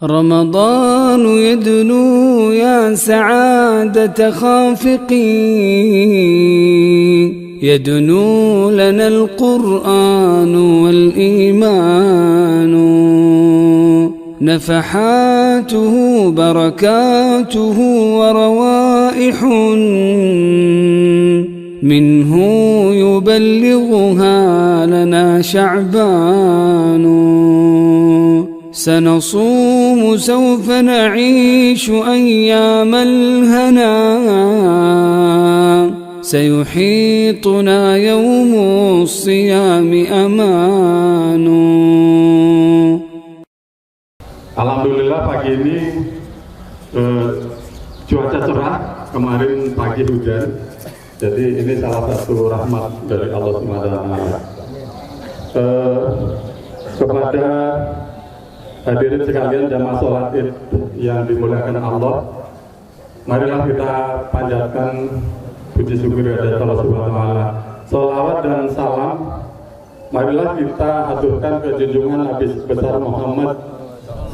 رمضان يدنو يا سعادة خافقين، يدنو لنا القرآن والإيمان، نفحاته بركاته وروائح منه يبلغها لنا شعبان. سنصوم سوف نعيش أيام الهنا، سيحيطنا يوم الصيام أمان. Alhamdulillah pagi ini cuaca cerah, kemarin pagi hujan, jadi ini salah satu rahmat dari Allah SWT. Kepada hadirin sekalian jamaah sholat Id yang dimuliakan Allah, marilah kita panjatkan puji syukur kepada Allah SWT. Sholawat dan salam marilah kita aturkan ke junjungan Nabi besar Muhammad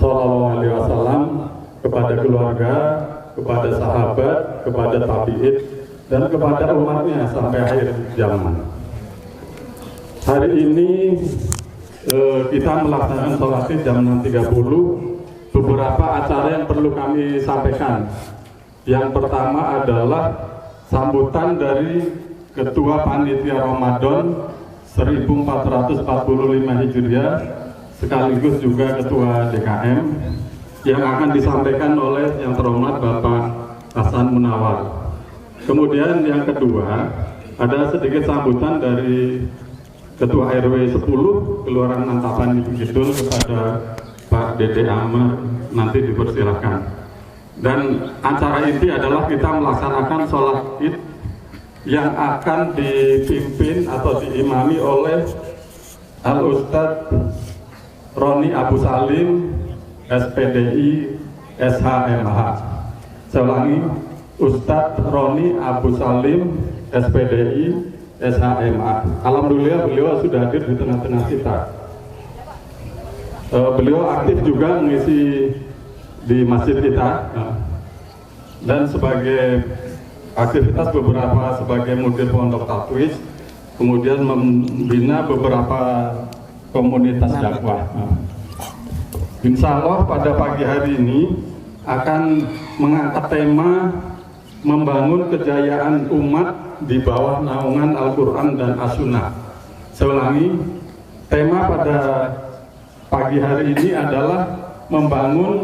SAW, kepada keluarga, kepada sahabat, kepada tabi'in, dan kepada umatnya sampai akhir zaman. Hari ini kita melaksanakan sholat Id jam 6.30. Beberapa acara yang perlu kami sampaikan. Yang pertama adalah sambutan dari Ketua Panitia Ramadan 1445 Hijriah, sekaligus juga Ketua DKM, yang akan disampaikan oleh yang terhormat Bapak Hasan Munawar. Kemudian yang kedua, ada sedikit sambutan dari Ketua RW 10 Kelurahan Nantapan Kidul kepada Pak Dede Amar, nanti dipersilahkan. Dan acara ini adalah kita melaksanakan sholat Id yang akan dipimpin atau diimami oleh Al-Ustadz Roni Abu Salim, SPDI, SHMH. Saya ulangi, Ustadz Roni Abu Salim, SPDI, SHMA. Alhamdulillah beliau sudah hadir di tengah-tengah kita. Beliau aktif juga mengisi di masjid kita, dan sebagai aktivitas beberapa sebagai mudir pondok tatwis, kemudian membina beberapa komunitas dakwah. Insya Allah pada pagi hari ini akan mengangkat tema membangun kejayaan umat di bawah naungan Al-Quran dan As-Sunnah. Saya ulangi, tema pada pagi hari ini adalah membangun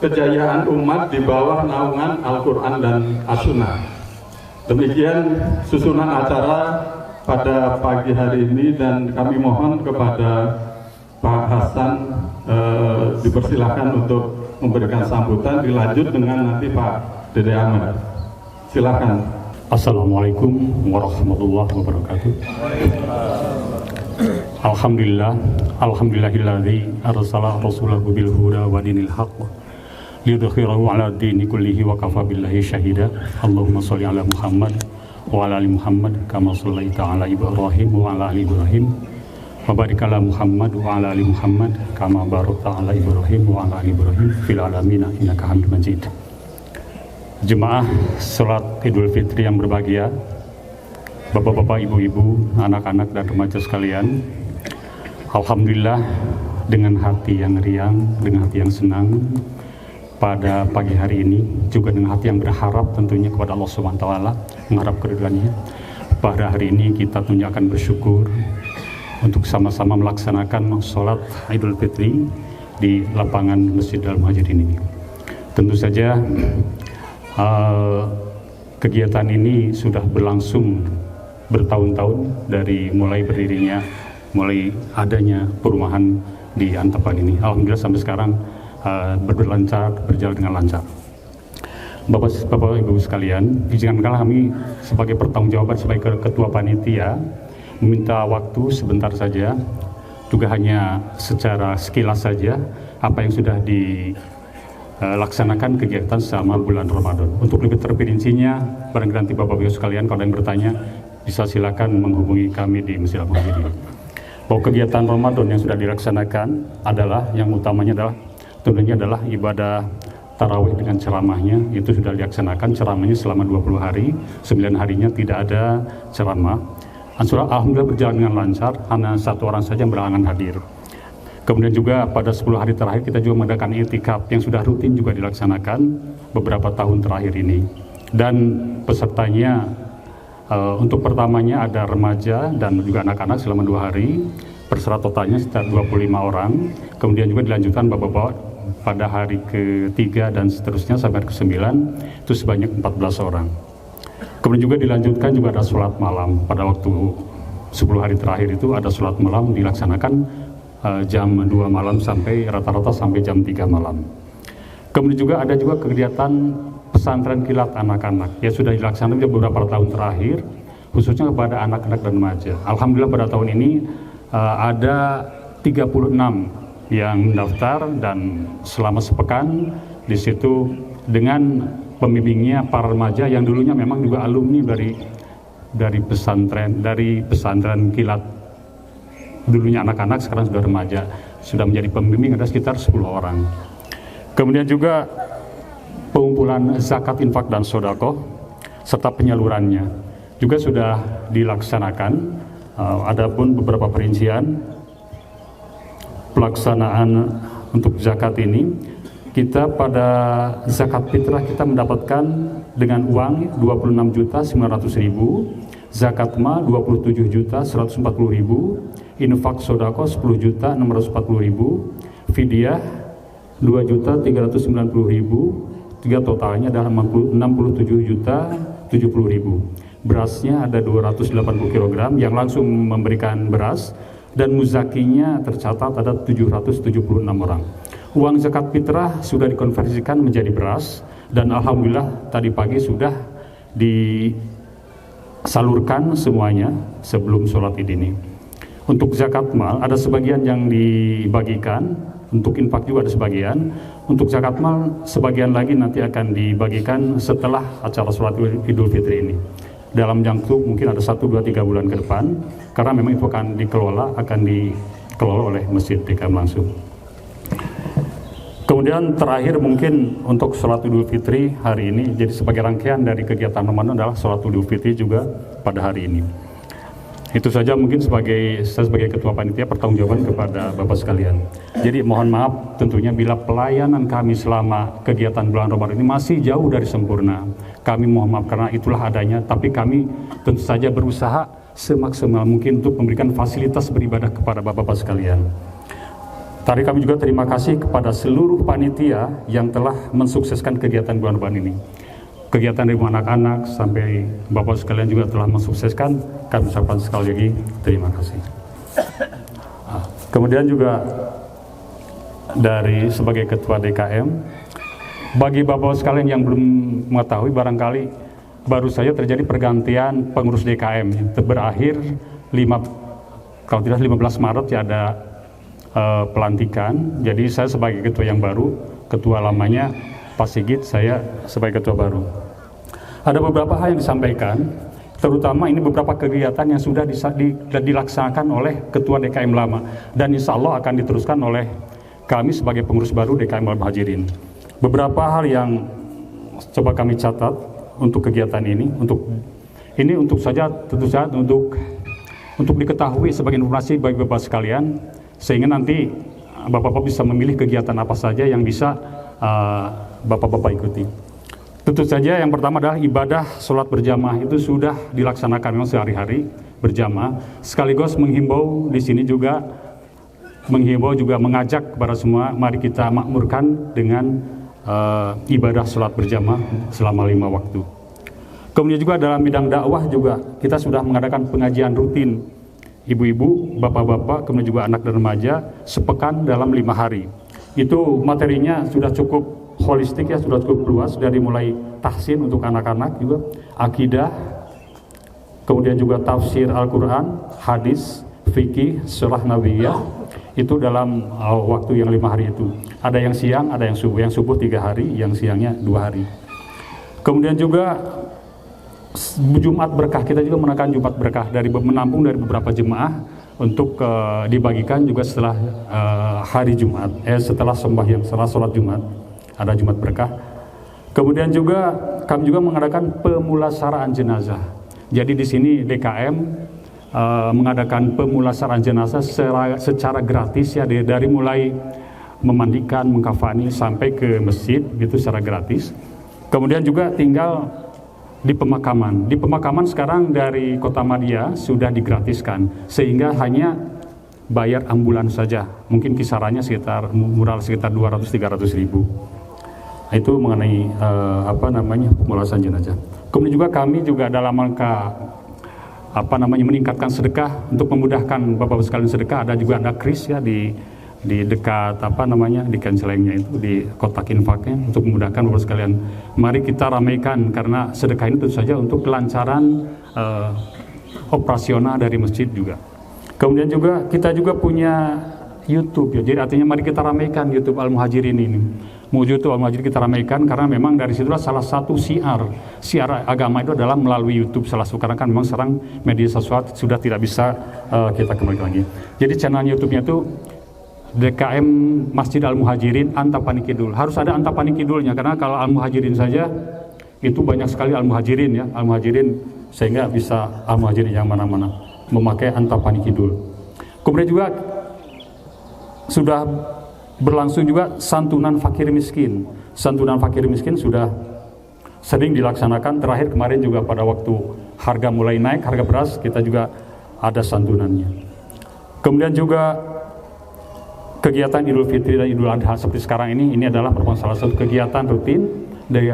kejayaan umat di bawah naungan Al-Quran dan As-Sunnah. Demikian susunan acara pada pagi hari ini, dan kami mohon kepada Pak Hasan dipersilakan untuk memberikan sambutan, dilanjut dengan nanti Pak Dede Ahmad. Silakan. Assalamualaikum warahmatullahi wabarakatuh. Alhamdulillahilladzi arsala rasulahu bil huda wa dinil haqq liyudhhirahu 'ala dini kullihi wa kafa billahi syahida. Allahumma shalli 'ala Muhammad wa 'ala ali Muhammad kama shallaita 'ala Ibrahim wa 'ala ali Ibrahim wa barik 'ala Muhammad wa 'ala ali Muhammad kama barakta 'ala Ibrahim wa 'ala ali Ibrahim fil 'alamin innaka Hamidum Majid. Jemaah sholat Idul Fitri yang berbahagia, bapak-bapak, ibu-ibu, anak-anak dan remaja sekalian, alhamdulillah dengan hati yang riang, dengan hati yang senang pada pagi hari ini, juga dengan hati yang berharap tentunya kepada Allah SWT, mengharap keridhaannya. Pada hari ini kita tentunya akan bersyukur untuk sama-sama melaksanakan sholat Idul Fitri di lapangan Masjid Al-Muhajirin ini. Tentu saja kegiatan ini sudah berlangsung bertahun-tahun dari mulai berdirinya, mulai adanya perumahan di Antapan ini. Alhamdulillah sampai sekarang berjalan dengan lancar. Bapak Ibu sekalian, izinkanlah kami sebagai pertanggungjawaban sebagai ketua panitia meminta waktu sebentar saja, juga hanya secara sekilas saja apa yang sudah laksanakan kegiatan selama bulan Ramadan. Untuk lebih terperincinya, barangkali nanti Bapak-Ibu sekalian kalau yang bertanya bisa silakan menghubungi kami di Masjid Al-Muhajirin. Bahwa kegiatan Ramadan yang sudah dilaksanakan adalah yang utamanya adalah tentunya adalah ibadah tarawih dengan ceramahnya. Itu sudah dilaksanakan ceramahnya selama 20 hari, 9 harinya tidak ada ceramah. Alhamdulillah berjalan dengan lancar, hanya 1 orang saja yang berhalangan hadir. Kemudian juga pada 10 hari terakhir kita juga mengadakan i'tikaf yang sudah rutin juga dilaksanakan beberapa tahun terakhir ini. Dan pesertanya untuk pertamanya ada remaja dan juga anak-anak selama 2 hari. Peserta totalnya sekitar 25 orang. Kemudian juga dilanjutkan bapak-bapak pada hari ke-3 dan seterusnya sampai ke-9 itu sebanyak 14 orang. Kemudian juga dilanjutkan juga ada sholat malam. Pada waktu 10 hari terakhir itu ada sholat malam dilaksanakan jam 2 malam sampai rata-rata sampai jam 3 malam. Kemudian juga ada juga kegiatan pesantren kilat anak-anak yang sudah dilaksanakan beberapa tahun terakhir, khususnya kepada anak-anak dan remaja. Alhamdulillah pada tahun ini ada 36 yang mendaftar dan selama sepekan di situ dengan pembimbingnya para remaja yang dulunya memang juga alumni dari pesantren kilat. Dulunya anak-anak, sekarang sudah remaja, sudah menjadi pembimbing ada sekitar 10 orang. Kemudian juga pengumpulan zakat, infak dan sedekah serta penyalurannya juga sudah dilaksanakan. Adapun beberapa perincian pelaksanaan untuk zakat ini, kita pada zakat fitrah kita mendapatkan dengan uang 26.900.000, zakat mal 27.140.000, infak sedekah 10.640.000, fidyah 2.390.000, tiga totalnya adalah 67.070.000. Berasnya ada 280 kg yang langsung memberikan beras, dan muzakinya tercatat ada 776 orang. Uang zakat fitrah sudah dikonversikan menjadi beras, dan alhamdulillah tadi pagi sudah disalurkan semuanya sebelum sholat id ini. Untuk zakat mal ada sebagian yang dibagikan, untuk infak juga ada sebagian. Untuk zakat mal sebagian lagi nanti akan dibagikan setelah acara sholat Idul Fitri ini. Dalam jangka mungkin ada 1, 2, 3 bulan ke depan, karena memang itu akan dikelola oleh Masjid DKM langsung. Kemudian terakhir mungkin untuk sholat Idul Fitri hari ini, jadi sebagai rangkaian dari kegiatan Ramadan adalah sholat Idul Fitri juga pada hari ini. Itu saja mungkin saya sebagai ketua panitia pertanggungjawaban kepada Bapak sekalian. Jadi mohon maaf tentunya bila pelayanan kami selama kegiatan bulan Ramadan ini masih jauh dari sempurna. Kami mohon maaf karena itulah adanya, tapi kami tentu saja berusaha semaksimal mungkin untuk memberikan fasilitas beribadah kepada Bapak-Bapak sekalian. Tadi kami juga terima kasih kepada seluruh panitia yang telah mensukseskan kegiatan bulan Ramadan ini. Kegiatan dari anak-anak sampai Bapak sekalian juga telah mensukseskan, kami ucapkan sekali lagi terima kasih. Kemudian juga dari sebagai ketua DKM, bagi Bapak sekalian yang belum mengetahui, barangkali baru saja terjadi pergantian pengurus DKM yang berakhir 15 Maret ya ada pelantikan. Jadi saya sebagai ketua yang baru, ketua lamanya Pak Sigit, saya sebagai ketua baru. Ada beberapa hal yang disampaikan, terutama ini beberapa kegiatan yang sudah dilaksanakan oleh ketua DKM lama, dan insya Allah akan diteruskan oleh kami sebagai pengurus baru DKM Al-Muhajirin. Beberapa hal yang coba kami catat untuk kegiatan ini, untuk tentu saja untuk diketahui sebagai informasi bagi Bapak sekalian, sehingga nanti Bapak-Bapak bisa memilih kegiatan apa saja yang bisa Bapak-Bapak ikuti. Tentu saja yang pertama adalah ibadah sholat berjamaah itu sudah dilaksanakan memang sehari-hari berjamaah. Sekaligus menghimbau di sini juga mengajak kepada semua, mari kita makmurkan dengan ibadah sholat berjamaah selama 5 waktu. Kemudian juga dalam bidang dakwah juga kita sudah mengadakan pengajian rutin ibu-ibu, bapak-bapak, kemudian juga anak dan remaja sepekan dalam 5 hari. Itu materinya sudah cukup holistik ya, sudah cukup luas, dari mulai tahsin untuk anak-anak juga, akidah, kemudian juga tafsir Al-Quran, hadis, fikih, surah Nabiyah, itu dalam waktu yang 5 hari itu. Ada yang siang, ada yang subuh 3 hari, yang siangnya 2 hari. Kemudian juga Jumat berkah, kita juga menaikkan Jumat berkah menampung dari beberapa jemaah untuk dibagikan juga setelah hari Jumat, setelah sembahyang, setelah sholat Jumat, ada Jumat berkah. Kemudian juga kami juga mengadakan pemulasaraan jenazah. Jadi di sini DKM mengadakan pemulasaraan jenazah secara gratis ya, dari mulai memandikan, mengkafani sampai ke masjid itu secara gratis. Kemudian juga tinggal di pemakaman. Di pemakaman sekarang dari Kota Madia sudah digratiskan, sehingga hanya bayar ambulans saja. Mungkin kisarannya murah sekitar 200-300 ribu. Itu mengenai pemulasan jenazah. Kemudian juga kami juga dalam rangka meningkatkan sedekah untuk memudahkan Bapak-Bapak sekalian sedekah. Ada kris ya di dekat di cancelengnya itu, di kotak infaknya, untuk memudahkan Bapak sekalian. Mari kita ramaikan, karena sedekah ini tentu saja untuk kelancaran operasional dari masjid juga. Kemudian juga kita juga punya YouTube ya. Jadi artinya mari kita ramaikan YouTube Al-Muhajirin ini. YouTube Al-Muhajirin kita ramaikan, karena memang dari situlah salah satu siar agama itu adalah melalui YouTube. Karena kan memang sekarang media sosial sudah tidak bisa kita kembalikan lagi. Jadi channel YouTube-nya itu DKM Masjid Al-Muhajirin Antapani Kidul. Harus ada Antapani Kidulnya, karena kalau Al-Muhajirin saja itu banyak sekali Al-Muhajirin ya. Al-Muhajirin, sehingga bisa Al-Muhajirin yang mana-mana memakai Antapani Kidul. Kemudian juga sudah berlangsung juga santunan fakir miskin. Santunan fakir miskin sudah sering dilaksanakan. Terakhir kemarin juga pada waktu harga mulai naik, harga beras, kita juga ada santunannya. Kemudian juga kegiatan Idul Fitri dan Idul Adha seperti sekarang ini adalah merupakan salah satu kegiatan rutin dari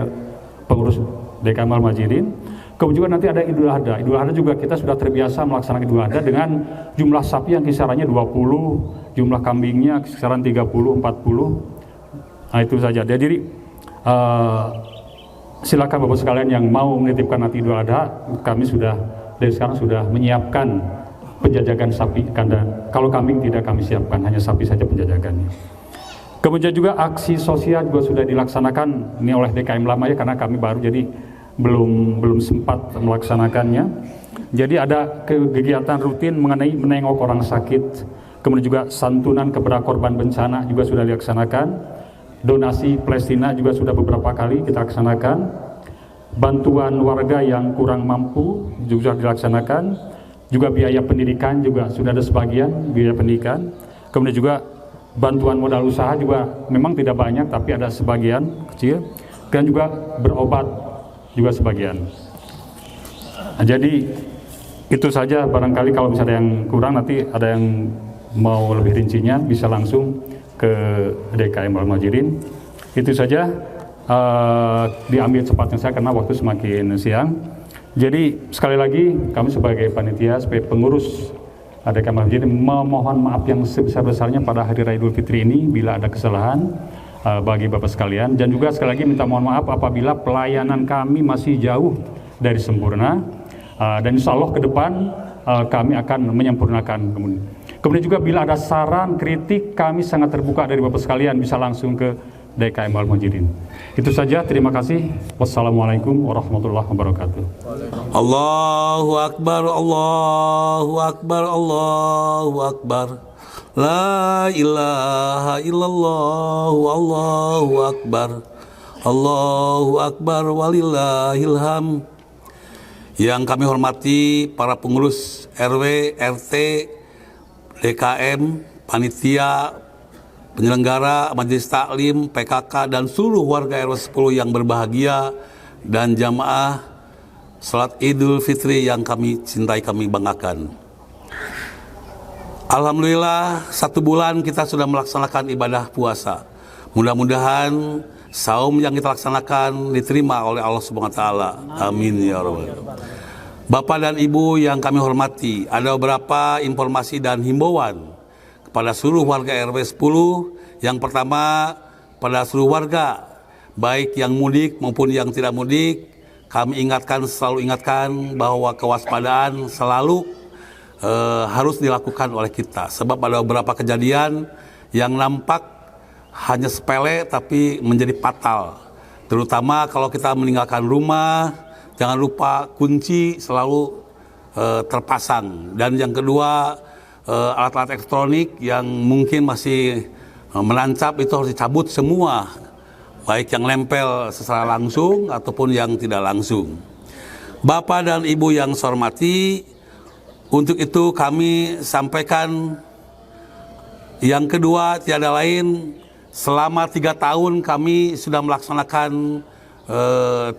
pengurus DKM Al-Muhajirin. Kemudian juga nanti ada Idul Adha. Idul Adha juga kita sudah terbiasa melaksanakan Idul Adha dengan jumlah sapi yang kisarannya 20, jumlah kambingnya kisaran 30, 40. Nah itu saja. Jadi silakan Bapak sekalian yang mau menitipkan nanti Idul Adha, kami sudah dari sekarang sudah menyiapkan penjajakan sapi kandang. Kalau kambing tidak kami siapkan, hanya sapi saja penjajakannya. Kemudian juga aksi sosial juga sudah dilaksanakan ini oleh DKM lama ya, karena kami baru jadi belum sempat melaksanakannya. Jadi ada kegiatan rutin mengenai menengok orang sakit. Kemudian juga santunan kepada korban bencana juga sudah dilaksanakan. Donasi Palestina juga sudah beberapa kali kita laksanakan. Bantuan warga yang kurang mampu juga dilaksanakan. Juga biaya pendidikan juga sudah ada sebagian biaya pendidikan. Kemudian juga bantuan modal usaha juga memang tidak banyak, tapi ada sebagian kecil. Dan juga berobat juga sebagian. Nah, jadi itu saja, barangkali kalau misalnya ada yang kurang, nanti ada yang mau lebih rincinya bisa langsung ke DKM Al-Muhajirin. Itu saja, diambil cepatnya saya karena waktu semakin siang. Jadi sekali lagi kami sebagai panitia, sebagai pengurus DKM Al-Muhajirin memohon maaf yang sebesar-besarnya pada Hari Raya Idul Fitri ini bila ada kesalahan bagi Bapak sekalian, dan juga sekali lagi minta mohon maaf apabila pelayanan kami masih jauh dari sempurna, dan insya Allah ke depan kami akan menyempurnakan. Kemudian juga bila ada saran, kritik, kami sangat terbuka dari Bapak sekalian, bisa langsung ke DKM Al-Muhajirin. Itu saja, terima kasih. Wassalamualaikum warahmatullahi wabarakatuh. Allahu Akbar, Allahu Akbar, Allahu Akbar. La ilaha illallah, Allahu Akbar. Allahu Akbar walillahilham. Yang kami hormati para pengurus RW, RT, DKM, panitia, penyelenggara, majelis taklim, PKK, dan seluruh warga RW 10 yang berbahagia, dan jamaah salat Idul Fitri yang kami cintai, kami banggakan. Alhamdulillah 1 bulan kita sudah melaksanakan ibadah puasa. Mudah-mudahan saum yang kita laksanakan diterima oleh Allah Subhanahu wa taala. Amin ya rabbal alamin. Bapak dan Ibu yang kami hormati, ada beberapa informasi dan himbauan kepada seluruh warga RW 10. Yang pertama, pada seluruh warga, baik yang mudik maupun yang tidak mudik, kami selalu ingatkan bahwa kewaspadaan selalu harus dilakukan oleh kita. Sebab ada beberapa kejadian yang nampak hanya sepele tapi menjadi fatal. Terutama kalau kita meninggalkan rumah, jangan lupa kunci selalu terpasang. Dan yang kedua, alat-alat elektronik yang mungkin masih menancap itu harus dicabut semua, baik yang nempel secara langsung ataupun yang tidak langsung. Bapak dan Ibu yang saya hormati, untuk itu kami sampaikan yang kedua tiada lain, selama 3 tahun kami sudah melaksanakan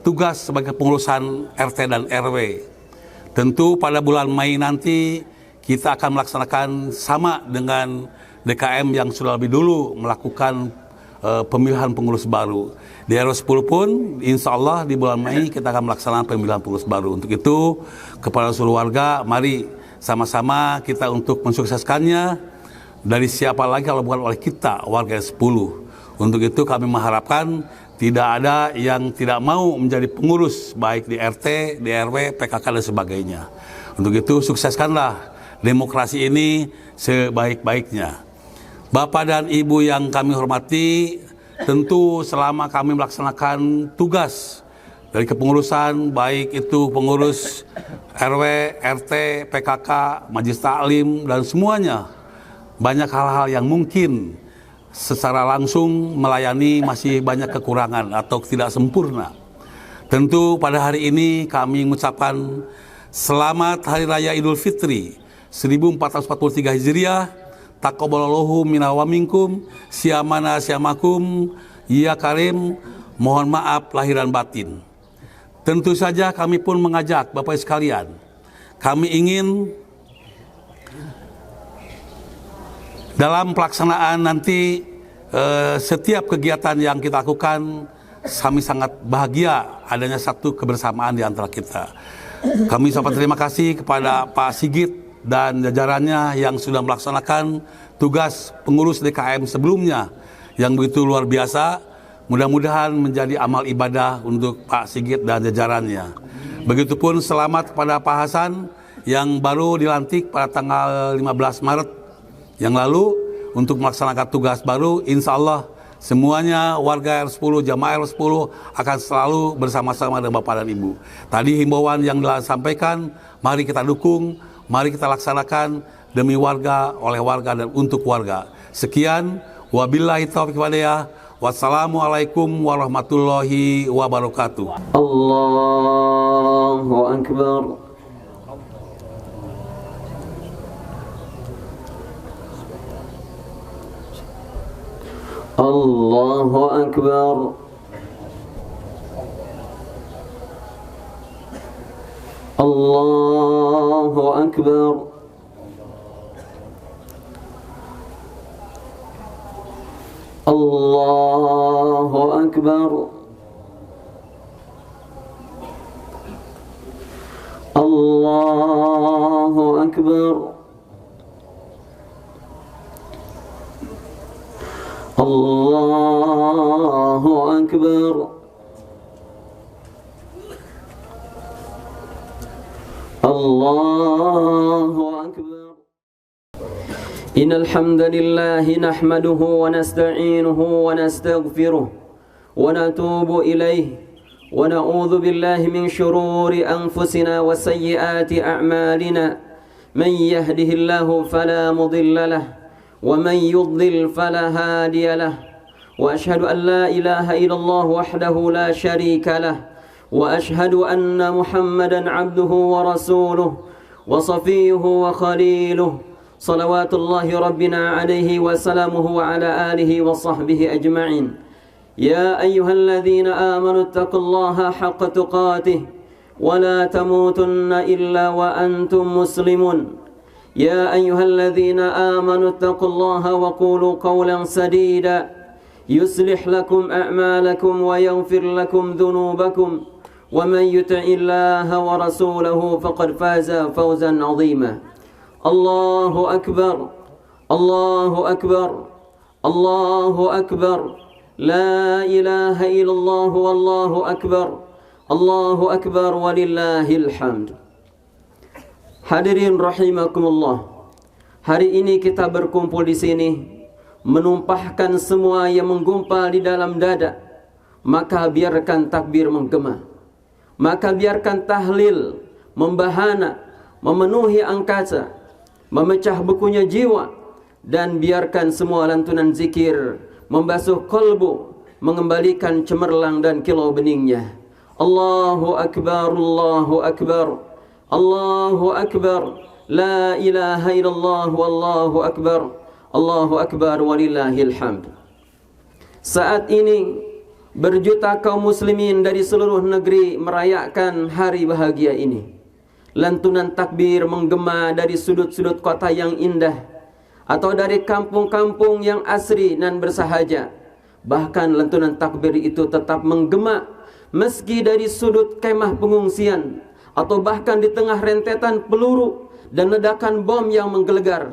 tugas sebagai pengurusan RT dan RW. Tentu pada bulan Mei nanti kita akan melaksanakan sama dengan DKM yang sudah lebih dulu melakukan pemilihan pengurus baru. Di RW 10 pun insya Allah di bulan Mei kita akan melaksanakan pemilihan pengurus baru. Untuk itu kepada seluruh warga, mari sama-sama kita untuk mensukseskannya. Dari siapa lagi kalau bukan oleh kita warga 10. Untuk itu kami mengharapkan tidak ada yang tidak mau menjadi pengurus baik di RT, di RW, PKK dan sebagainya. Untuk itu sukseskanlah demokrasi ini sebaik-baiknya. Bapak dan Ibu yang kami hormati, tentu selama kami melaksanakan tugas dari kepengurusan, baik itu pengurus RW, RT, PKK, Majelis Taklim dan semuanya, banyak hal-hal yang mungkin secara langsung melayani masih banyak kekurangan atau tidak sempurna. Tentu pada hari ini kami mengucapkan selamat Hari Raya Idul Fitri 1443 Hijriah. Taqabbalallahu minna wa minkum, syamana syamakum, ya karim, mohon maaf lahir dan batin. Tentu saja kami pun mengajak Bapak sekalian, kami ingin dalam pelaksanaan nanti setiap kegiatan yang kita lakukan, kami sangat bahagia adanya satu kebersamaan di antara kita. Kami ucapkan terima kasih kepada Pak Sigit dan jajarannya yang sudah melaksanakan tugas pengurus DKM sebelumnya yang begitu luar biasa. Mudah-mudahan menjadi amal ibadah untuk Pak Sigit dan jajarannya. Begitupun selamat kepada Pak Hasan yang baru dilantik pada tanggal 15 Maret yang lalu untuk melaksanakan tugas baru. Insya Allah semuanya warga R10, jamaah R10 akan selalu bersama-sama dengan Bapak dan Ibu. Tadi himbauan yang disampaikan, mari kita dukung, mari kita laksanakan demi warga, oleh warga dan untuk warga. Sekian, wabillahi taufiq walhidayah. Wassalamualaikum warahmatullahi wabarakatuh. Allahu Akbar. Allahu Akbar. Allahu Akbar. Allahu Akbar. Allahu Akbar. Allahu Akbar. Allahu Akbar. Innal hamdalillah nahmaduhu wa nasta'inuhu wa nastaghfiruh wa natubu ilayhi wa na'udzu billahi min shururi anfusina wa sayyiati a'malina. Man yahdihillahu fala mudilla lahu ومن يضلل فلا هادي له وأشهد أن لا إله إلا الله وحده لا شريك له وأشهد أن محمدا عبده ورسوله وصفيه وخليله صلوات الله ربنا عليه وسلامه وعلى آله وصحبه أجمعين. يا أيها الذين آمنوا اتقوا الله حق تقاته ولا تموتن إلا وأنتم مسلمون. يا أيها الذين آمنوا اتقوا الله وقولوا قولا سديدا يصلح لكم أعمالكم ويغفر لكم ذنوبكم ومن يطع الله ورسوله فقد فاز فوزا عظيما. الله أكبر. الله أكبر. الله أكبر. لا إله إلا الله والله أكبر. الله أكبر ولله الحمد. Hadirin rahimakumullah. Hari ini kita berkumpul di sini menumpahkan semua yang menggumpal di dalam dada. Maka biarkan takbir menggema. Maka biarkan tahlil membahana memenuhi angkasa. memecah bekunya jiwa, dan biarkan semua lantunan zikir membasuh kolbu, mengembalikan cemerlang dan kilau beningnya. Allahu Akbar, Allahu Akbar, Allahu Akbar, la ilaha illallah, wallahu Akbar, Allahu Akbar, walillahil hamd. Saat ini berjuta kaum muslimin dari seluruh negeri merayakan hari bahagia ini. Lantunan takbir menggema dari sudut-sudut kota yang indah atau dari kampung-kampung yang asri dan bersahaja. Bahkan lantunan takbir itu tetap menggema meski dari sudut kemah pengungsian atau bahkan di tengah rentetan peluru dan ledakan bom yang menggelegar.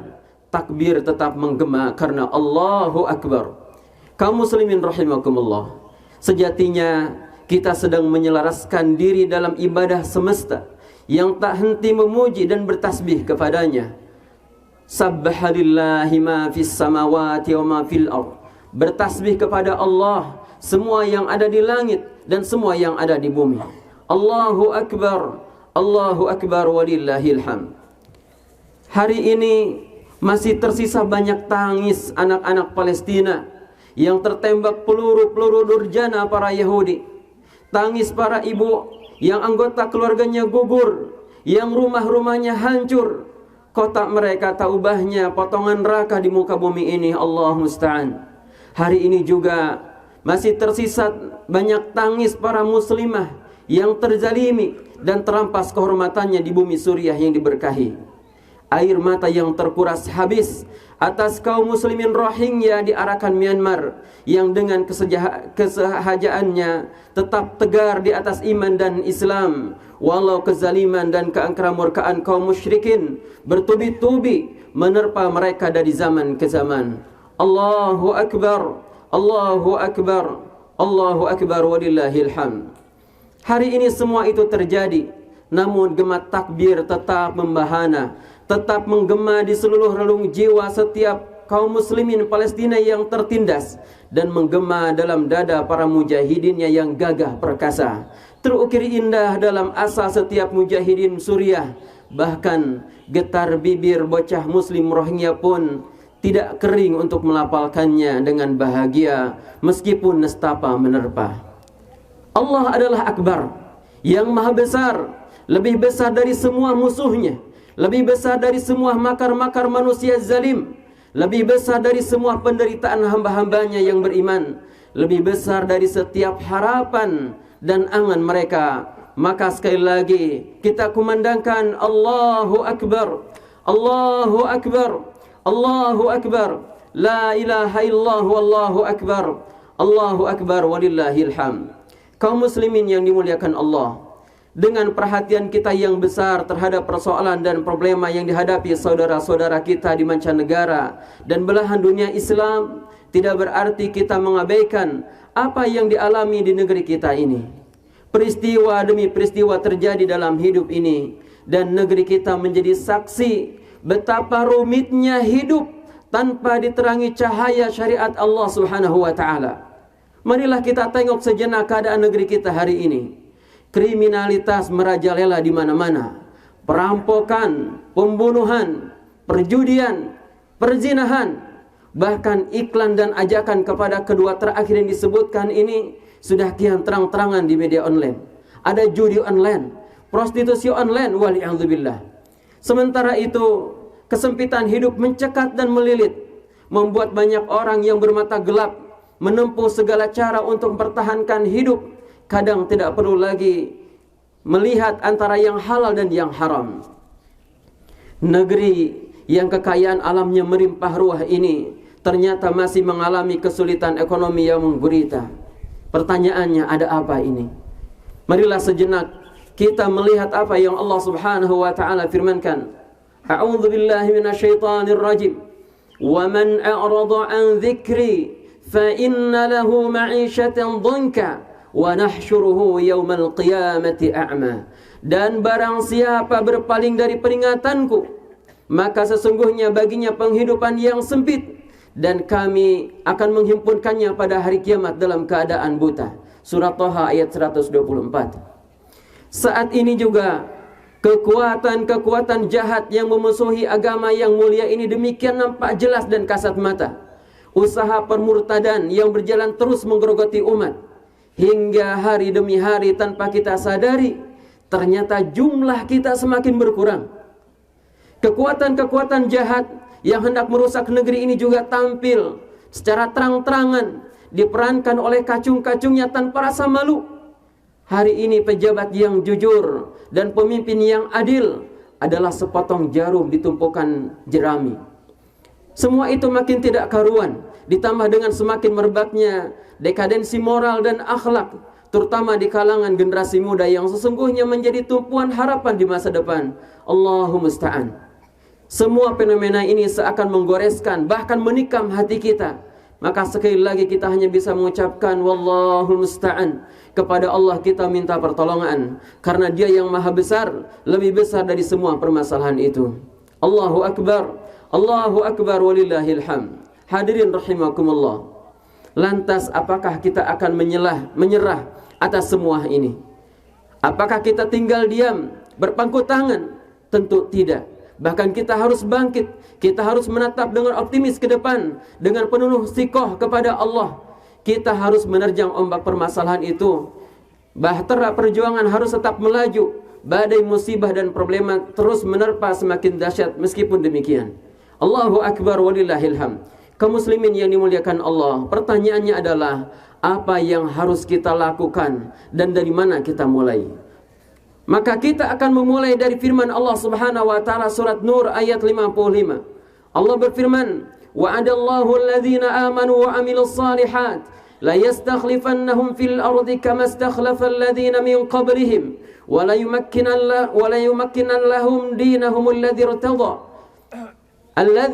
Takbir tetap menggema karena Allahu Akbar. Kaum muslimin rahimakumullah, sejatinya kita sedang menyelaraskan diri dalam ibadah semesta yang tak henti memuji dan bertasbih kepadanya. Sabbaha lillahi ma fis samawati wa ma fil ardh. Bertasbih kepada Allah semua yang ada di langit dan semua yang ada di bumi. Allahu Akbar, Allahu Akbar, walillahil hamd. Hari ini masih tersisa banyak tangis anak-anak Palestina yang tertembak peluru-peluru durjana para Yahudi. Tangis para ibu yang anggota keluarganya gugur, yang rumah-rumahnya hancur, kotak mereka tak ubahnya potongan neraka di muka bumi ini. Allah musta'an. Hari ini juga masih tersisa banyak tangis para muslimah yang terzalimi dan terampas kehormatannya di bumi Suriah yang diberkahi. Air mata yang terkuras habis atas kaum muslimin Rohingya di Arakan Myanmar yang dengan kesahajaannya tetap tegar di atas iman dan Islam, walau kezaliman dan keangkeramurkaan kaum musyrikin bertubi-tubi menerpa mereka dari zaman ke zaman. Allahu Akbar, Allahu Akbar, Allahu Akbar, walillahil hamd. Hari ini semua itu terjadi, namun gema takbir tetap membahana, tetap menggema di seluruh relung jiwa setiap kaum muslimin Palestina yang tertindas, dan menggema dalam dada para mujahidinnya yang gagah perkasa. Terukir indah dalam asa setiap mujahidin Suriah. Bahkan getar bibir bocah muslim Rohingya pun tidak kering untuk melafalkannya dengan bahagia meskipun nestapa menerpa. Allah adalah Akbar, yang maha besar, lebih besar dari semua musuhnya, lebih besar dari semua makar-makar manusia zalim, lebih besar dari semua penderitaan hamba-hambanya yang beriman, lebih besar dari setiap harapan dan angan mereka. Maka sekali lagi kita kumandangkan Allahu Akbar, Allahu Akbar, Allahu Akbar, la ilaha illallah, wallahu Akbar, Allahu Akbar, walillahil hamd. Kaum muslimin yang dimuliakan Allah, dengan perhatian kita yang besar terhadap persoalan dan problema yang dihadapi saudara-saudara kita di mancanegara dan belahan dunia Islam, tidak berarti kita mengabaikan apa yang dialami di negeri kita ini. Peristiwa demi peristiwa terjadi dalam hidup ini, dan negeri kita menjadi saksi betapa rumitnya hidup tanpa diterangi cahaya syariat Allah Subhanahu wa taala. Marilah kita tengok sejenak keadaan negeri kita hari ini. Kriminalitas merajalela di mana-mana. Perampokan, pembunuhan, perjudian, perzinahan, bahkan iklan dan ajakan kepada kedua terakhir yang disebutkan ini sudah kian terang-terangan di media online. Ada judi online, prostitusi online, wali'adzubillah. Sementara itu, kesempitan hidup mencekat dan melilit, membuat banyak orang yang bermata gelap menempuh segala cara untuk mempertahankan hidup. Kadang tidak perlu lagi melihat antara yang halal dan yang haram. Negeri yang kekayaan alamnya merimpah ruah ini ternyata masih mengalami kesulitan ekonomi yang menggurita. Pertanyaannya, ada apa ini? Marilah sejenak kita melihat apa yang Allah Subhanahu wa taala firmankan. A'udzu billahi minasyaitonir rajim. Wa man a'rada an dzikri fa inna lahu ma'isyatan dhanka wa nahsyuruhu yaumal qiyamati a'ma. Dan barang siapa berpaling dari peringatanku, maka sesungguhnya baginya penghidupan yang sempit, dan kami akan menghimpunkannya pada hari kiamat dalam keadaan buta. Surah Thaha ayat 124. Saat ini juga Kekuatan-kekuatan jahat yang memusuhi agama yang mulia ini demikian nampak jelas dan kasat mata. Usaha permurtadan yang berjalan terus menggerogoti umat, hingga hari demi hari tanpa kita sadari, ternyata jumlah kita semakin berkurang. Kekuatan-kekuatan jahat yang hendak merusak negeri ini juga tampil secara terang-terangan, diperankan oleh kacung-kacungnya tanpa rasa malu. Hari ini pejabat yang jujur dan pemimpin yang adil adalah sepotong jarum di tumpukan jerami. Semua itu makin tidak karuan, ditambah dengan semakin merebaknya dekadensi moral dan akhlak, terutama di kalangan generasi muda yang sesungguhnya menjadi tumpuan harapan di masa depan. Allahumma musta'an. Semua fenomena ini seakan menggoreskan, bahkan menikam hati kita. Maka sekali lagi kita hanya bisa mengucapkan wallahul musta'an. Kepada Allah kita minta pertolongan, karena Dia yang maha besar, lebih besar dari semua permasalahan itu. Allahu Akbar, Allahu Akbar, walillahil hamd. Hadirin rahimakumullah. Lantas apakah kita akan menyerah atas semua ini? Apakah kita tinggal diam, berpangku tangan? Tentu tidak. Bahkan kita harus bangkit. Kita harus menatap dengan optimis ke depan, dengan penuh sikoh kepada Allah. Kita harus menerjang ombak permasalahan itu. Bahtera perjuangan harus tetap melaju. Badai musibah dan problema terus menerpa semakin dahsyat. Meskipun demikian, Allahu Akbar, walillahil hamd. Kaum muslimin yang dimuliakan Allah, pertanyaannya adalah apa yang harus kita lakukan dan dari mana kita mulai? Maka kita akan memulai dari firman Allah Subhanahu wa taala surat Nur ayat 55. Allah berfirman, "Wa'adallahu alladhina amanu wa 'amilus shalihat la yastakhlifannahum fil ardi kama istakhlafa alladhina min qablihim wa la yumakkinan lahum dinahum alladhi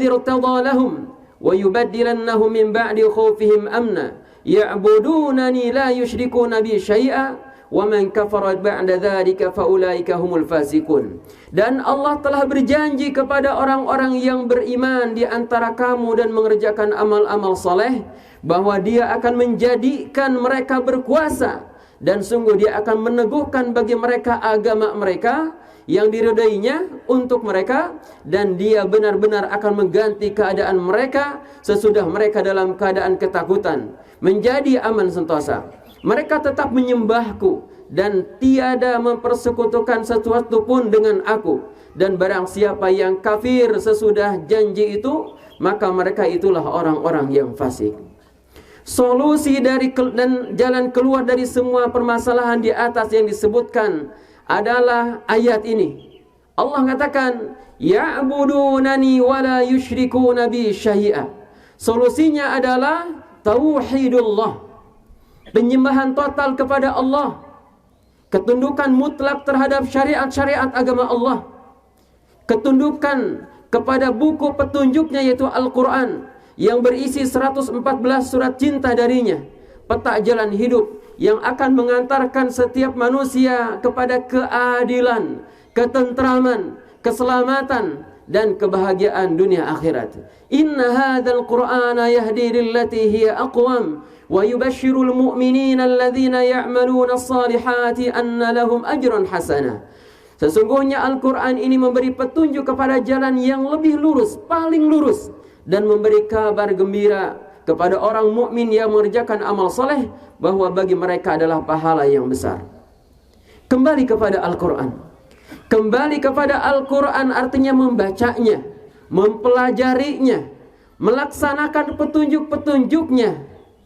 irtada lahum wa yubaddilannahum min ba'di khawfihim amna ya'budunani la yushrikuna bi syai'a wa man kafara ba'da dzalika faulaika humul fasiqun." Dan Allah telah berjanji kepada orang-orang yang beriman di antara kamu dan mengerjakan amal-amal saleh bahwa Dia akan menjadikan mereka berkuasa, dan sungguh Dia akan meneguhkan bagi mereka agama mereka yang diridainya untuk mereka, dan Dia benar-benar akan mengganti keadaan mereka sesudah mereka dalam keadaan ketakutan menjadi aman sentosa. Mereka tetap menyembahku dan tiada mempersekutukan sesuatu pun dengan aku. Dan barang siapa yang kafir sesudah janji itu, maka mereka itulah orang-orang yang fasik. Solusi dan jalan keluar dari semua permasalahan di atas yang disebutkan adalah ayat ini. Allah katakan, "Ya'budunani wa la yusyrikuna bi syai'a." Solusinya adalah tauhidullah, penyembahan total kepada Allah, ketundukan mutlak terhadap syariat-syariat agama Allah, ketundukan kepada buku petunjuknya yaitu Al-Quran yang berisi 114 surat cinta darinya, peta jalan hidup yang akan mengantarkan setiap manusia kepada keadilan, ketentraman, keselamatan, dan kebahagiaan dunia akhirat. Inna hadzal Qur'ana yahdi lillati hiya aqwam wa yubashshirul mu'minina alladhina ya'maluna as-salihati anna lahum ajran hasanah. Sesungguhnya Al-Quran ini memberi petunjuk kepada jalan yang lebih lurus, paling lurus, dan memberi kabar gembira kepada orang mukmin yang mengerjakan amal soleh bahwa bagi mereka adalah pahala yang besar. Kembali kepada Al-Quran. Kembali kepada Al-Quran artinya membacanya, mempelajarinya, melaksanakan petunjuk-petunjuknya,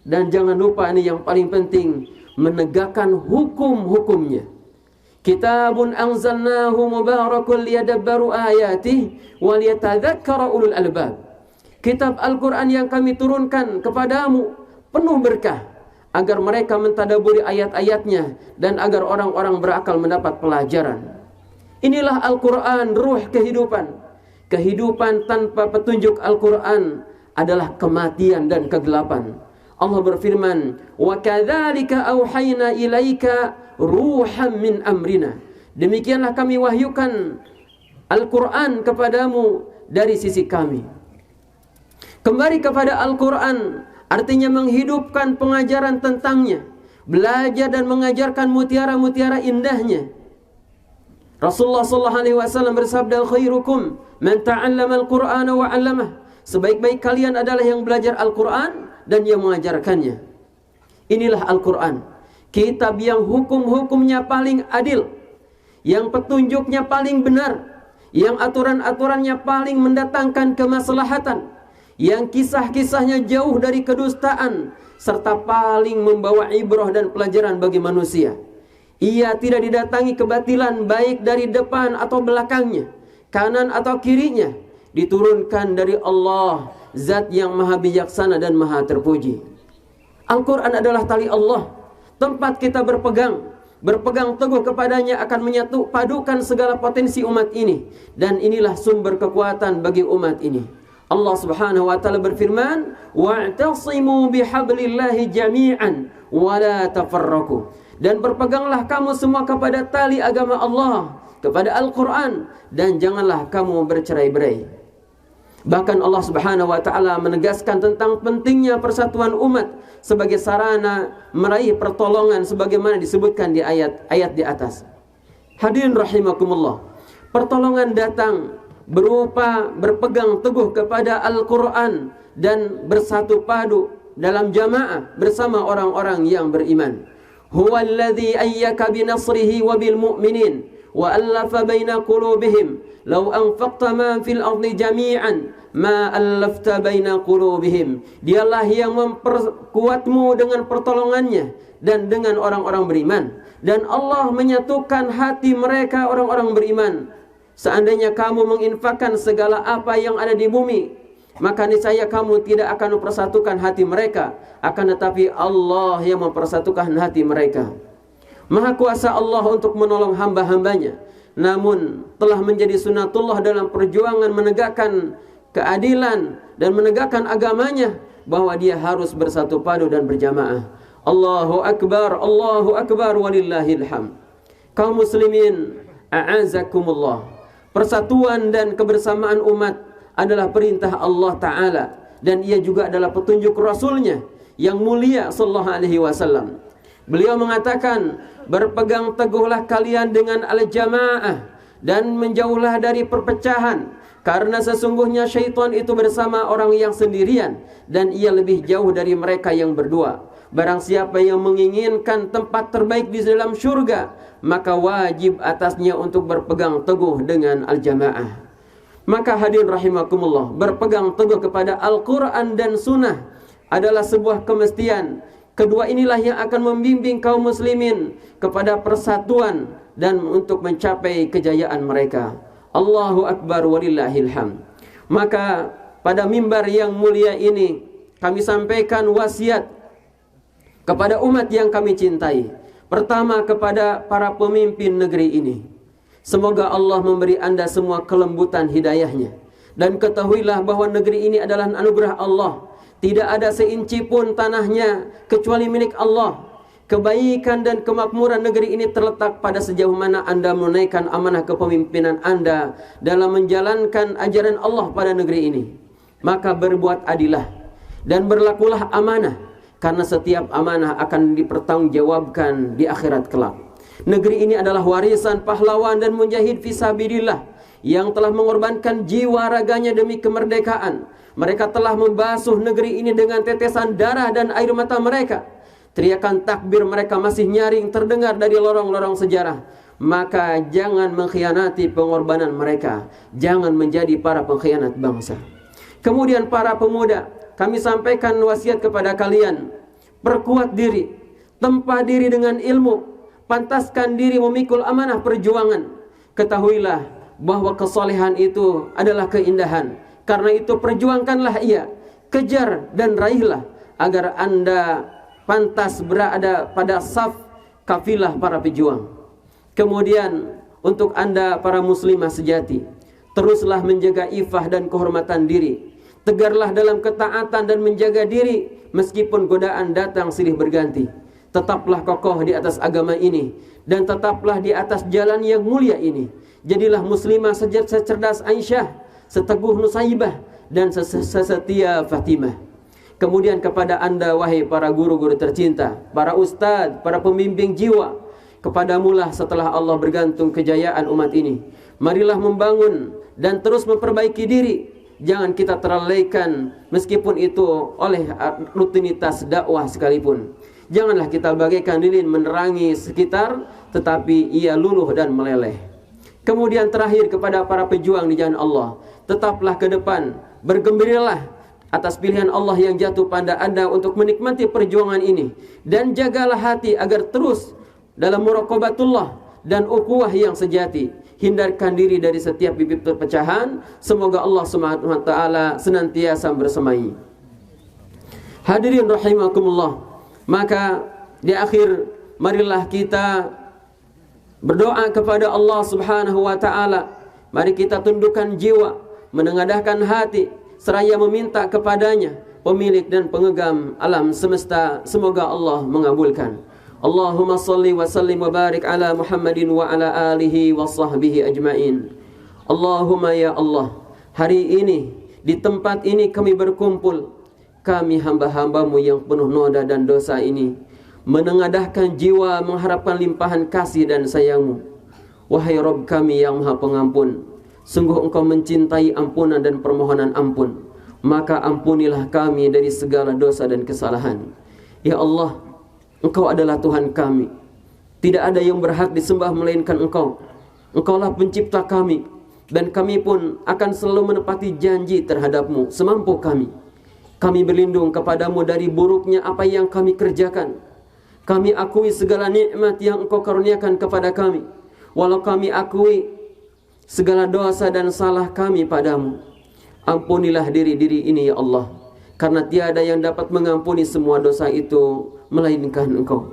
dan jangan lupa ini yang paling penting, menegakkan hukum-hukumnya. Kitabun anzalnahu mubarakun liyadabbaru ayatihi wa liyatadzakkara ulul albab. Kitab Al-Quran yang kami turunkan kepadamu penuh berkah agar mereka mentadaburi ayat-ayatnya dan agar orang-orang berakal mendapat pelajaran. Inilah Al-Quran, ruh kehidupan. Kehidupan tanpa petunjuk Al-Quran adalah kematian dan kegelapan. Allah berfirman, "Wa kadzalika auhayna ilaika ruham min amrina." Demikianlah kami wahyukan Al-Quran kepadamu dari sisi kami. Kembali kepada Al-Quran artinya menghidupkan pengajaran tentangnya, belajar dan mengajarkan mutiara-mutiara indahnya. Rasulullah sallallahu alaihi wasallam bersabda, khairukum man ta'allama al-Qur'ana wa 'allamah. Sebaik-baik kalian adalah yang belajar Al-Qur'an dan yang mengajarkannya. Inilah Al-Qur'an, kitab yang hukum-hukumnya paling adil, yang petunjuknya paling benar, yang aturan-aturannya paling mendatangkan kemaslahatan, yang kisah-kisahnya jauh dari kedustaan, serta paling membawa ibrah dan pelajaran bagi manusia. Ia tidak didatangi kebatilan baik dari depan atau belakangnya, kanan atau kirinya. Diturunkan dari Allah, Zat yang maha bijaksana dan maha terpuji. Al-Quran adalah tali Allah, tempat kita berpegang teguh kepadanya akan menyatu padukan segala potensi umat ini, dan inilah sumber kekuatan bagi umat ini. Allah Subhanahu wa taala berfirman, wa'tasimu bihablillahi jami'an wa la tafarraqu. Dan berpeganglah kamu semua kepada tali agama Allah, kepada Al-Quran, dan janganlah kamu bercerai-berai. Bahkan Allah Subhanahu wa taala menegaskan tentang pentingnya persatuan umat sebagai sarana meraih pertolongan sebagaimana disebutkan di ayat-ayat di atas. Hadirin rahimakumullah, pertolongan datang berupa berpegang teguh kepada Al-Quran dan bersatu padu dalam jamaah bersama orang-orang yang beriman. Huwa alladhi ayyaka binasrihi wa bil mu'minin wa allafa baina qulubihim law anfaqta ma fil ardi jami'an ma allafta baina qulubihim. Dialah yang memperkuatmu dengan pertolongannya dan dengan orang-orang beriman, dan Allah menyatukan hati mereka orang-orang beriman. Seandainya kamu menginfakkan segala apa yang ada di bumi, maka niscaya kamu tidak akan mempersatukan hati mereka, akan tetapi Allah yang mempersatukan hati mereka. Maha kuasa Allah untuk menolong hamba-hambanya, namun telah menjadi sunatullah dalam perjuangan menegakkan keadilan dan menegakkan agamanya, bahwa dia harus bersatu padu dan berjamaah. Allahu Akbar walillahil hamd. Kaum muslimin, a'azakumullah, persatuan dan kebersamaan umat adalah perintah Allah Ta'ala, dan ia juga adalah petunjuk Rasulnya yang mulia sallallahu alaihi wasallam. Beliau mengatakan, berpegang teguhlah kalian dengan al-jamaah dan menjauhlah dari perpecahan, karena sesungguhnya syaitan itu bersama orang yang sendirian, dan ia lebih jauh dari mereka yang berdua. Barang siapa yang menginginkan tempat terbaik di dalam syurga, maka wajib atasnya untuk berpegang teguh dengan al-jamaah. Maka hadirin rahimakumullah, berpegang teguh kepada Al-Quran dan Sunnah adalah sebuah kemestian. Kedua inilah yang akan membimbing kaum muslimin kepada persatuan dan untuk mencapai kejayaan mereka. Allahu Akbar walillahil hamd. Maka pada mimbar yang mulia ini kami sampaikan wasiat kepada umat yang kami cintai. Pertama, kepada para pemimpin negeri ini. Semoga Allah memberi anda semua kelembutan hidayahnya. Dan ketahuilah bahwa negeri ini adalah anugerah Allah. Tidak ada seinci pun tanahnya kecuali milik Allah. Kebaikan dan kemakmuran negeri ini terletak pada sejauh mana anda menunaikan amanah kepemimpinan anda dalam menjalankan ajaran Allah pada negeri ini. Maka berbuat adilah dan berlakulah amanah, karena setiap amanah akan dipertanggungjawabkan di akhirat kelak. Negeri ini adalah warisan pahlawan dan mujahid fisabilillah yang telah mengorbankan jiwa raganya demi kemerdekaan. Mereka telah membasuh negeri ini dengan tetesan darah dan air mata mereka. Teriakan takbir mereka masih nyaring terdengar dari lorong-lorong sejarah. Maka jangan mengkhianati pengorbanan mereka. Jangan menjadi para pengkhianat bangsa. Kemudian para pemuda, kami sampaikan wasiat kepada kalian. Perkuat diri, tempa diri dengan ilmu, pantaskan diri memikul amanah perjuangan. Ketahuilah bahwa kesolehan itu adalah keindahan. Karena itu perjuangkanlah ia, kejar dan raihlah, agar anda pantas berada pada saf kafilah para pejuang. Kemudian untuk anda para muslimah sejati, teruslah menjaga ifah dan kehormatan diri. Tegarlah dalam ketaatan dan menjaga diri meskipun godaan datang silih berganti. Tetaplah kokoh di atas agama ini dan tetaplah di atas jalan yang mulia ini. Jadilah muslimah secerdas Aisyah, seteguh Nusaibah, dan sesetia Fatimah. Kemudian kepada anda wahai para guru-guru tercinta, para ustadz, para pembimbing jiwa Kepadamulah setelah Allah bergantung kejayaan umat ini. Marilah membangun dan terus memperbaiki diri. Jangan kita terlalaikan meskipun itu oleh rutinitas dakwah sekalipun. Janganlah kita bagaikan lilin menerangi sekitar, tetapi ia luluh dan meleleh. Kemudian terakhir kepada para pejuang di jalan Allah, tetaplah ke depan, bergembiralah atas pilihan Allah yang jatuh pada Anda untuk menikmati perjuangan ini. Dan jagalah hati agar terus dalam muraqabatullah dan ukhuwah yang sejati. Hindarkan diri dari setiap bibit perpecahan. Semoga Allah Subhanahu wa taala senantiasa bersamai. Hadirin rahimakumullah. Maka di akhir marilah kita berdoa kepada Allah Subhanahu wa taala. Mari kita tundukkan jiwa, menengadahkan hati seraya meminta kepadanya, pemilik dan pengegam alam semesta. Semoga Allah mengabulkan. Allahumma salli wa sallim wa barik ala Muhammadin wa ala alihi wa sahbihi ajmain. Allahumma ya Allah, hari ini di tempat ini kami berkumpul, kami hamba-hambamu yang penuh noda dan dosa ini, menengadahkan jiwa mengharapkan limpahan kasih dan sayangmu. Wahai Rabb kami yang maha pengampun, sungguh Engkau mencintai ampunan dan permohonan ampun, maka ampunilah kami dari segala dosa dan kesalahan. Ya Allah, Engkau adalah Tuhan kami. Tidak ada yang berhak disembah melainkan Engkau. Engkaulah pencipta kami, dan kami pun akan selalu menepati janji terhadap-Mu semampu kami. Kami berlindung kepadamu dari buruknya apa yang kami kerjakan. Kami akui segala nikmat yang Engkau karuniakan kepada kami, walau kami akui segala dosa dan salah kami padamu. Ampunilah diri-diri ini ya Allah, karena tiada yang dapat mengampuni semua dosa itu melainkan Engkau.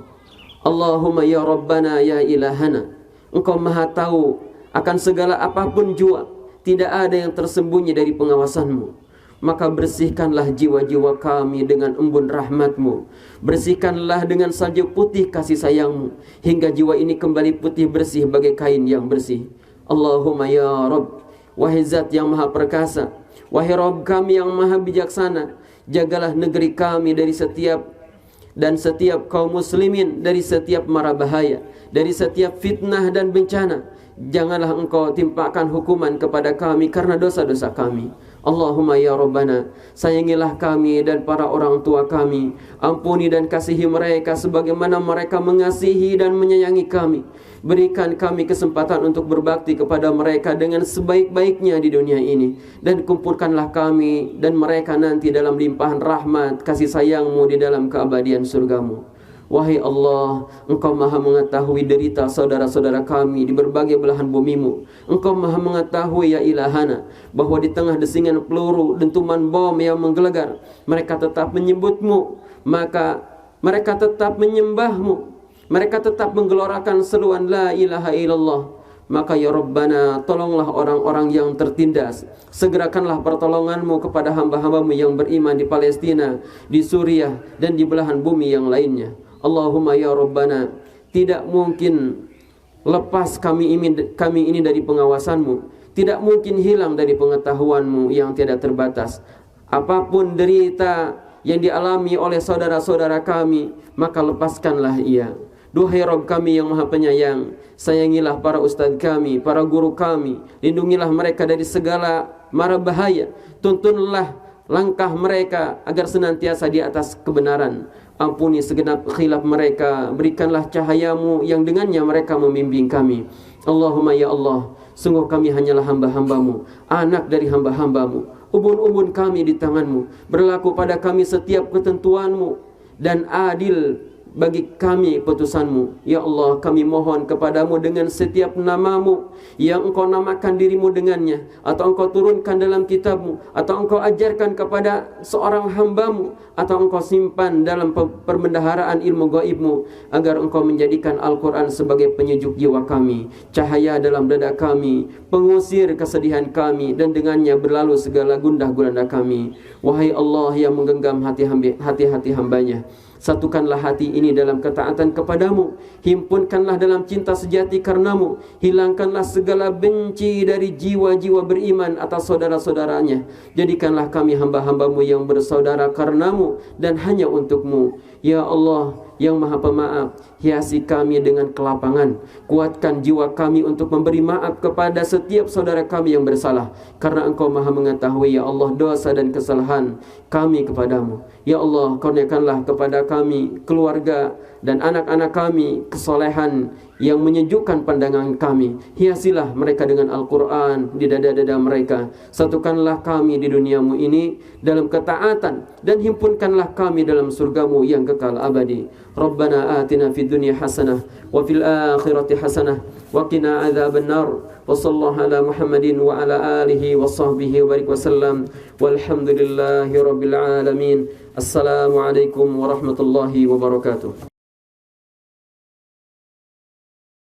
Allahumma ya Rabbana ya ilahana, Engkau maha tahu akan segala apapun jua, tidak ada yang tersembunyi dari pengawasan-Mu. Maka bersihkanlah jiwa-jiwa kami dengan embun rahmat-Mu. Bersihkanlah dengan salju putih kasih sayang-Mu, hingga jiwa ini kembali putih bersih bagai kain yang bersih. Allahumma ya Rabb, wahai Zat yang maha perkasa, wahai Rabb kami yang maha bijaksana, jagalah negeri kami dari setiap kaum muslimin, dari setiap mara bahaya, dari setiap fitnah dan bencana. Janganlah Engkau timpakan hukuman kepada kami karena dosa-dosa kami. Allahumma ya Rabbana, sayangilah kami dan para orang tua kami. Ampuni dan kasihi mereka sebagaimana mereka mengasihi dan menyayangi kami. Berikan kami kesempatan untuk berbakti kepada mereka dengan sebaik-baiknya di dunia ini. Dan kumpulkanlah kami dan mereka nanti dalam limpahan rahmat kasih sayang-Mu di dalam keabadian surga-Mu. Wahai Allah, Engkau maha mengetahui derita saudara-saudara kami di berbagai belahan bumi-Mu. Engkau maha mengetahui ya ilahana, bahwa di tengah desingan peluru, dentuman bom yang menggelegar, mereka tetap menyebut-Mu, maka mereka tetap menyembah-Mu, mereka tetap menggelorakan seruan la ilaha illallah. Maka ya Rabbana, tolonglah orang-orang yang tertindas. Segerakanlah pertolongan-Mu kepada hamba-hamba-Mu yang beriman di Palestina, di Suriah, dan di belahan bumi yang lainnya. Allahumma ya Rabbana, tidak mungkin lepas kami ini dari pengawasan-Mu. Tidak mungkin hilang dari pengetahuan-Mu yang tiada terbatas. Apapun derita yang dialami oleh saudara-saudara kami, maka lepaskanlah ia. Duhai Rabb kami yang maha penyayang, sayangilah para ustadz kami, para guru kami. Lindungilah mereka dari segala mara bahaya. Tuntunlah langkah mereka agar senantiasa di atas kebenaran. Ampuni segenap khilaf mereka. Berikanlah cahaya-Mu yang dengannya mereka membimbing kami. Allahumma ya Allah, sungguh kami hanyalah hamba-hamba-Mu, anak dari hamba-hamba-Mu. Ubun-ubun kami di tangan-Mu. Berlaku pada kami setiap ketentuan-Mu dan adil bagi kami putusan-Mu. Ya Allah, kami mohon kepadamu dengan setiap nama-Mu yang Engkau namakan diri-Mu dengannya, atau Engkau turunkan dalam kitab-Mu, atau Engkau ajarkan kepada seorang hamba-Mu, atau Engkau simpan dalam perbendaharaan ilmu gaib-Mu, agar Engkau menjadikan Al-Quran sebagai penyejuk jiwa kami, cahaya dalam dada kami, pengusir kesedihan kami, dan dengannya berlalu segala gundah gulana kami. Wahai Allah yang menggenggam hati-hati hambanya, satukanlah hati ini dalam ketaatan kepadamu. Himpunkanlah dalam cinta sejati karenamu. Hilangkanlah segala benci dari jiwa-jiwa beriman atas saudara-saudaranya. Jadikanlah kami hamba-hambamu yang bersaudara karenamu dan hanya untukmu. Ya Allah, yang Maha Pemaaf, hiasi kami dengan kelapangan. Kuatkan jiwa kami untuk memberi maaf kepada setiap saudara kami yang bersalah, karena Engkau Maha mengetahui ya Allah dosa dan kesalahan kami kepadamu. Ya Allah, kurniakanlah kepada kami, keluarga dan anak-anak kami kesolehan yang menyejukkan pandangan kami. Hiasilah mereka dengan Al-Quran di dada-dada mereka. Satukanlah kami di duniamu ini dalam ketaatan, dan himpunkanlah kami dalam surgamu yang kekal abadi. Rabbana atina fid dunya hasanah wa fil akhirati hasanah wa qina adzabannar. Wa sallallahu ala Muhammadin wa ala alihi wa sahbihi wa barik wasallam. Walhamdulillahi rabbil alamin. Assalamualaikum warahmatullahi wabarakatuh.